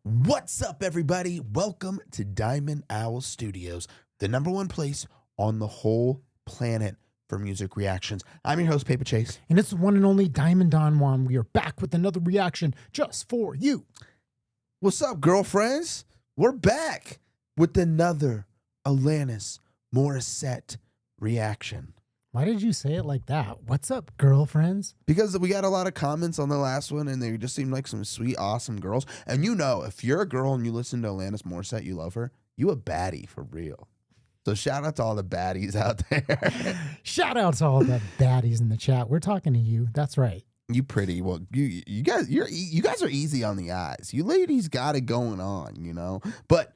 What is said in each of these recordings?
What's up, everybody? Welcome to Diamond Owl Studios, the number one place on the whole planet for music reactions. I'm your host, Paper Chase. And it's the one and only Diamond Don Juan. We are back with another reaction just for you. What's up, girlfriends? We're back with another Alanis Morissette reaction. Why did you say it like that? What's up, girlfriends? Because we got a lot of comments on the last one, and they just seemed like some sweet, awesome girls. And you know, if you're a girl and you listen to Alanis Morissette, you love her, you a baddie for real. So shout out to all the baddies out there. Shout out to all the baddies in the chat. We're talking to you. That's right. You pretty. Well, you guys are easy on the eyes. You ladies got it going on, you know. But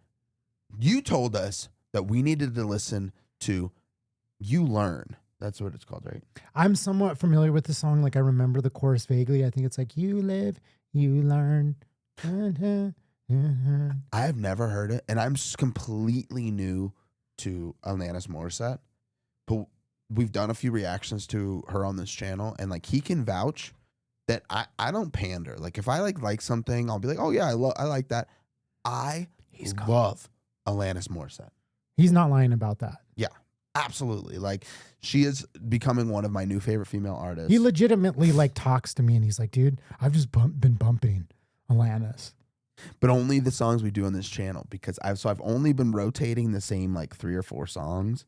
you told us that we needed to listen to You Learn. That's what it's called, right? I'm somewhat familiar with the song. Like, I remember the chorus vaguely. I think it's like, you live, you learn. I have never heard it, and I'm completely new to Alanis Morissette. But we've done a few reactions to her on this channel, and like he can vouch that I don't pander. Like if I like something, I'll be like, oh yeah, I like that. I love Alanis Morissette. He's not lying about that. Yeah. Absolutely. Like she is becoming one of my new favorite female artists. He legitimately like talks to me and he's like, dude, I've just been bumping Alanis. But only the songs we do on this channel, because I've only been rotating the same like 3 or 4 songs.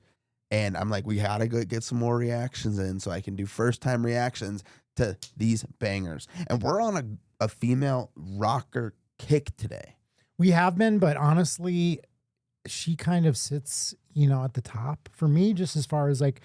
And I'm like, we gotta go get some more reactions in so I can do first time reactions to these bangers. And we're on a female rocker kick today. We have been, but honestly, she kind of sits, you know, at the top for me, just as far as like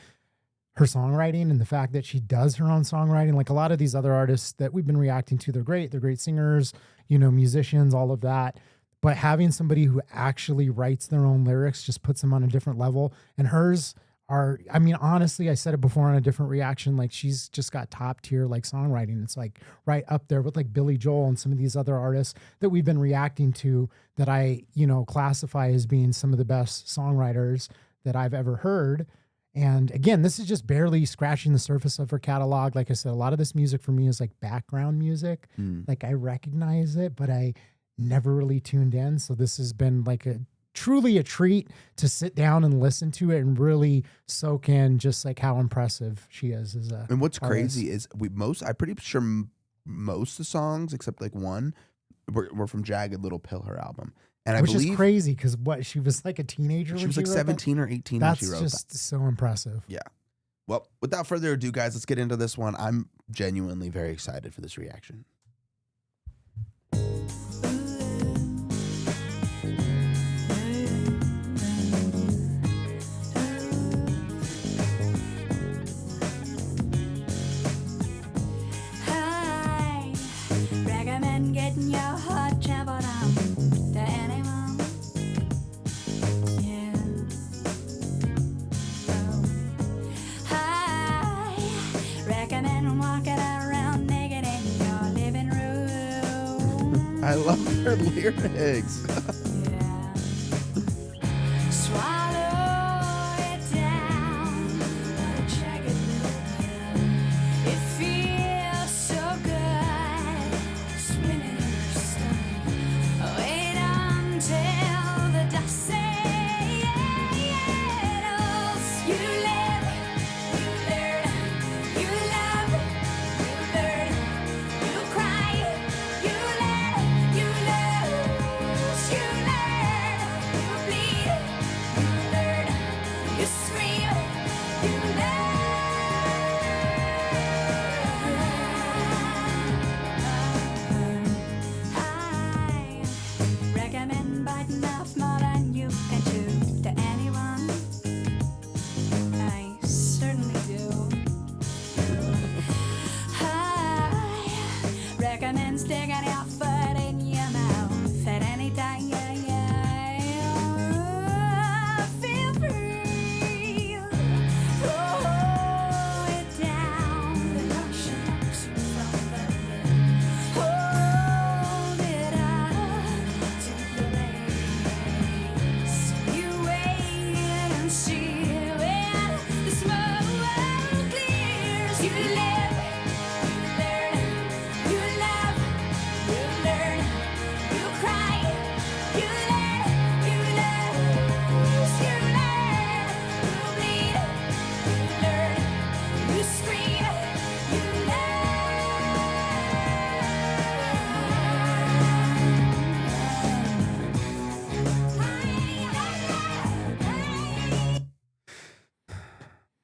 her songwriting and the fact that she does her own songwriting. Like a lot of these other artists that we've been reacting to, they're great singers, you know, musicians, all of that. But having somebody who actually writes their own lyrics just puts them on a different level. And hers are, I mean, honestly, I said it before on a different reaction, like she's just got top tier like songwriting. It's like right up there with like Billy Joel and some of these other artists that we've been reacting to that I, you know, classify as being some of the best songwriters that I've ever heard. And again, this is just barely scratching the surface of her catalog. Like I said, a lot of this music for me is like background music. Like I recognize it, but I never really tuned in. So this has been like truly a treat to sit down and listen to it and really soak in just like how impressive she is as a And what's artist. crazy is I'm pretty sure most of the songs except like one were from Jagged Little Pill, her album. And Which I believe is crazy because what, she was like a teenager when she was like wrote 17 that? or 18 That's when she wrote just so impressive. Yeah. Well, without further ado, guys, let's get into this one. I'm genuinely very excited for this reaction. Getting your heart traveled on to anyone. Yeah. Oh. I recommend walking around naked in your living room. I love her lyrics. Yeah. Swallow it down like a jagged little pill. It feels so good. Spinning in your stomach. Wait until the dust settles. You live, you learn, you love, you learn, you cry, you let, you lose, you learn.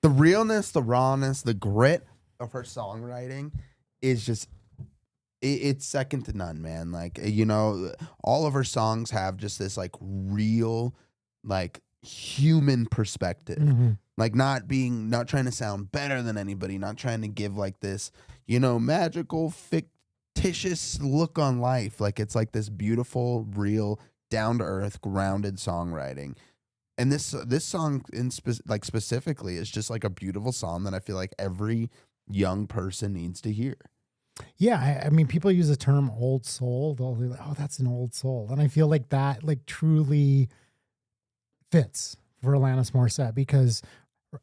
The realness, the rawness, the grit of her songwriting is just it's second to none, man. Like, all of her songs have just this like real, like human perspective. Mhm. Like not trying to sound better than anybody, not trying to give like this, magical, fictitious look on life. Like it's like this beautiful, real, down to earth, grounded songwriting. And this song specifically is just like a beautiful song that I feel like every young person needs to hear. Yeah, I mean, people use the term "old soul." They'll be like, "Oh, that's an old soul," and I feel like that like truly fits for Alanis Morissette, because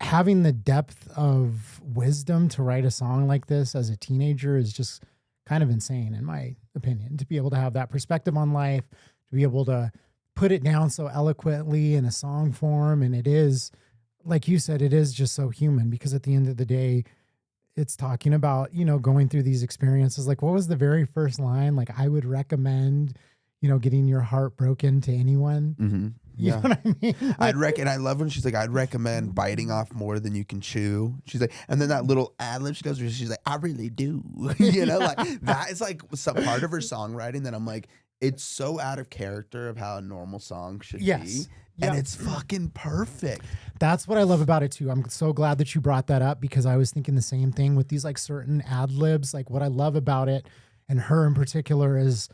having the depth of wisdom to write a song like this as a teenager is just kind of insane, in my opinion. To be able to have that perspective on life, to be able to put it down so eloquently in a song form, and it is, like you said, it is just so human, because at the end of the day, it's talking about, going through these experiences. Like, what was the very first line? Like, I would recommend, getting your heart broken to anyone. Mm-hmm. You know what I mean? And I love when she's like, I'd recommend biting off more than you can chew. She's like, and then that little ad lib she goes, where she's like, I really do. Like that is like some part of her songwriting that I'm like, it's so out of character of how a normal song should be. And it's fucking perfect. That's what I love about it too. I'm so glad that you brought that up, because I was thinking the same thing with these like certain ad libs. Like what I love about it, and her in particular, is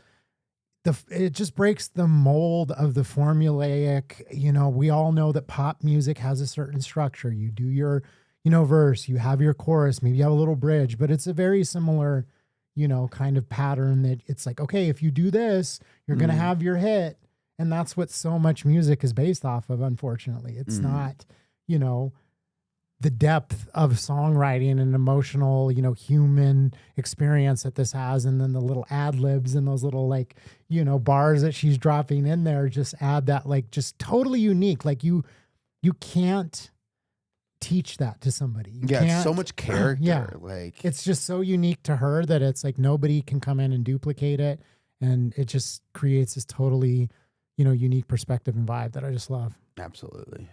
it just breaks the mold of the formulaic. We all know that pop music has a certain structure. You do your, verse, you have your chorus, maybe you have a little bridge, but it's a very similar, kind of pattern that it's like, okay, if you do this, you're going to have your hit. And that's what so much music is based off of, unfortunately. It's not, the depth of songwriting and emotional, human experience that this has. And then the little ad libs and those little like, bars that she's dropping in there just add that like just totally unique. Like you can't teach that to somebody. It's so much character. Yeah. Like it's just so unique to her that it's like nobody can come in and duplicate it. And it just creates this totally, unique perspective and vibe that I just love. Absolutely.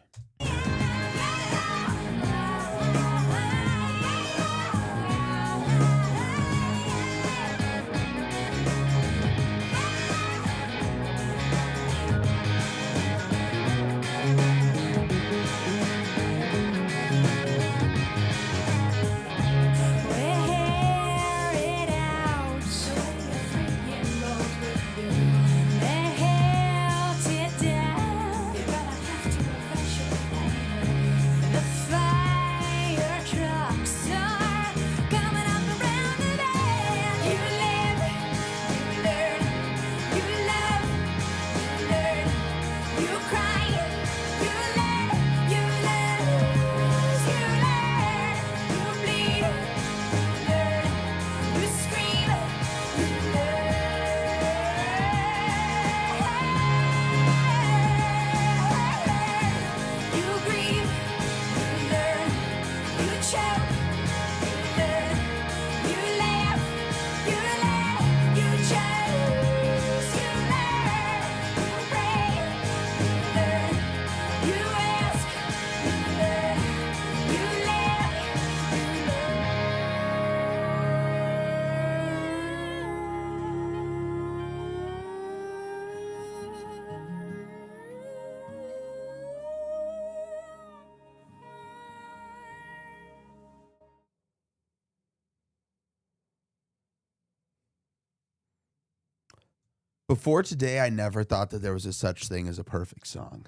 Before today, I never thought that there was a such thing as a perfect song.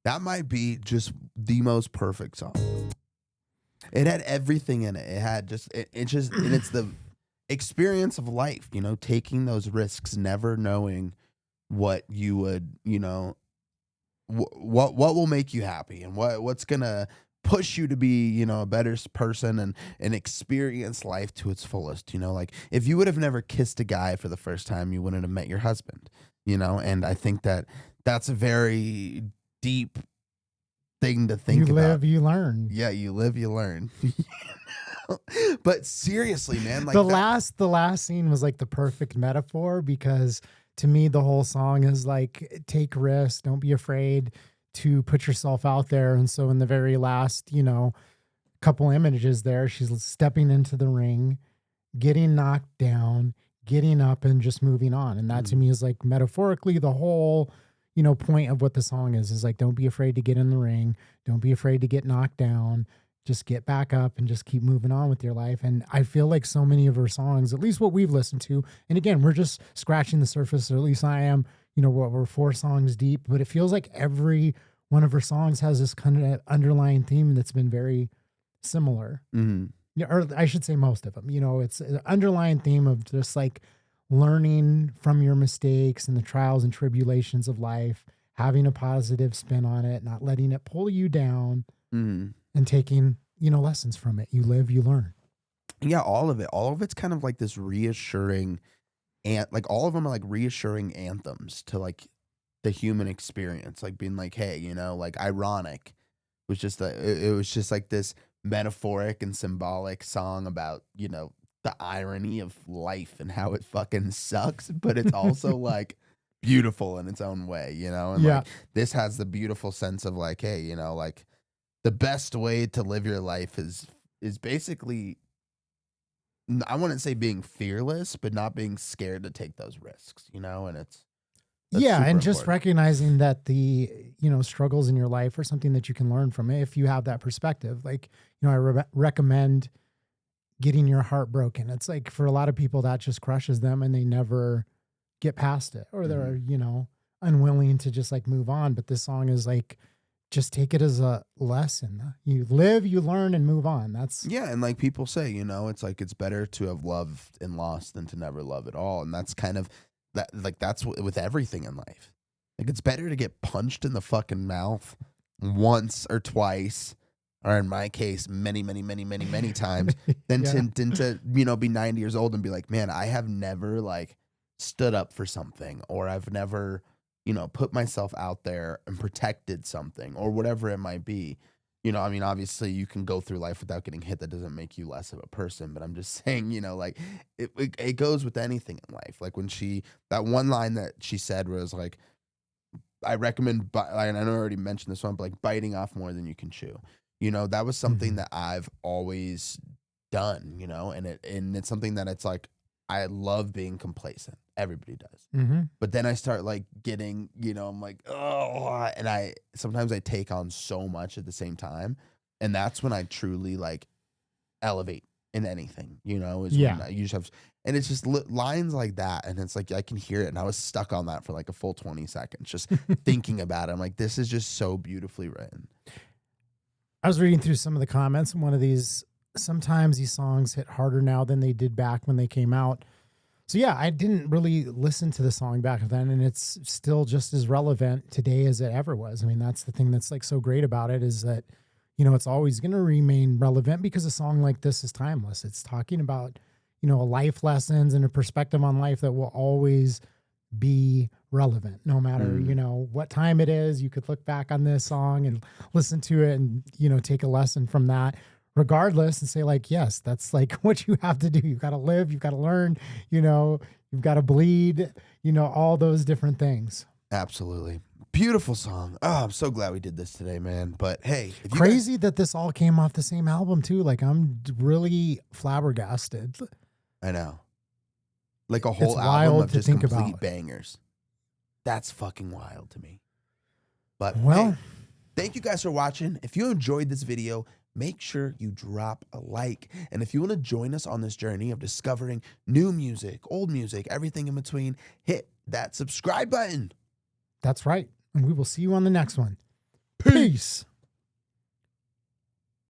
That might be just the most perfect song. It had everything in it. It had and it's the experience of life, taking those risks, never knowing what you would, what will make you happy and what's gonna push you to be, a better person and experience life to its fullest. Like if you would have never kissed a guy for the first time, you wouldn't have met your husband, and I think that that's a very deep thing to think about. You live, you learn. Yeah, you live, you learn. But seriously, man, like the last scene was like the perfect metaphor, because to me the whole song is like, take risks, don't be afraid to put yourself out there. And so in the very last, couple images there, she's stepping into the ring, getting knocked down, getting up, and just moving on. And that to me is like metaphorically the whole, point of what the song is like, don't be afraid to get in the ring. Don't be afraid to get knocked down. Just get back up and just keep moving on with your life. And I feel like so many of her songs, at least what we've listened to, and again, we're just scratching the surface, or at least I am, we're 4 songs deep, but it feels like every one of her songs has this kind of underlying theme that's been very similar. Yeah, or I should say most of them. It's an underlying theme of just like learning from your mistakes and the trials and tribulations of life, having a positive spin on it, not letting it pull you down, and taking, lessons from it. You live, you learn. Yeah, all of it. All of it's kind of like this reassuring, and like all of them are like reassuring anthems to like the human experience, like being like, hey, like Ironic was just it was just like this metaphoric and symbolic song about, the irony of life and how it fucking sucks, but it's also like beautiful in its own way, and like this has the beautiful sense of like, hey, like the best way to live your life is basically, I wouldn't say being fearless, but not being scared to take those risks, and that's and just important. recognizing that the, struggles in your life are something that you can learn from it if you have that perspective. Like, I recommend getting your heart broken. It's like for a lot of people that just crushes them and they never get past it, or they're, unwilling to just like move on. But this song is like, just take it as a lesson. You live, you learn, and move on. That's and like people say, it's like it's better to have loved and lost than to never love at all. And that's kind of that, like that's with everything in life. Like it's better to get punched in the fucking mouth once or twice, or in my case, many, many, many, many, many times, than to be 90 years old and be like, man, I have never like stood up for something, or I've never put myself out there and protected something, or whatever it might be. I mean, obviously you can go through life without getting hit. That doesn't make you less of a person, but I'm just saying, like it goes with anything in life. Like when that one line that she said was like, I recommend, and I know I already mentioned this one, but like biting off more than you can chew. That was something that I've always done, and it's something that it's like, I love being complacent. Everybody does. But then I start like getting, I'm like, oh, and sometimes I take on so much at the same time. And that's when I truly like elevate in anything, is when you just have, and it's just lines like that. And it's like, I can hear it. And I was stuck on that for like a full 20 seconds, just thinking about it. I'm like, this is just so beautifully written. I was reading through some of the comments, and one of these, sometimes these songs hit harder now than they did back when they came out. So yeah, I didn't really listen to the song back then, and it's still just as relevant today as it ever was. I mean, that's the thing that's like so great about it, is that, it's always going to remain relevant because a song like this is timeless. It's talking about, life lessons and a perspective on life that will always be relevant, no matter, what time it is. You could look back on this song and listen to it and, take a lesson from that regardless, and say like, yes, that's like what you have to do. You've got to live, you've got to learn, you've got to bleed, all those different things. Absolutely. Beautiful song. Oh, I'm so glad we did this today, man. But hey, crazy that this all came off the same album too. Like, I'm really flabbergasted. I know. Like a whole album of just complete bangers. That's fucking wild to me. But hey, thank you guys for watching. If you enjoyed this video, make sure you drop a like. And if you want to join us on this journey of discovering new music, old music, everything in between, hit that subscribe button. That's right. And we will see you on the next one. Peace.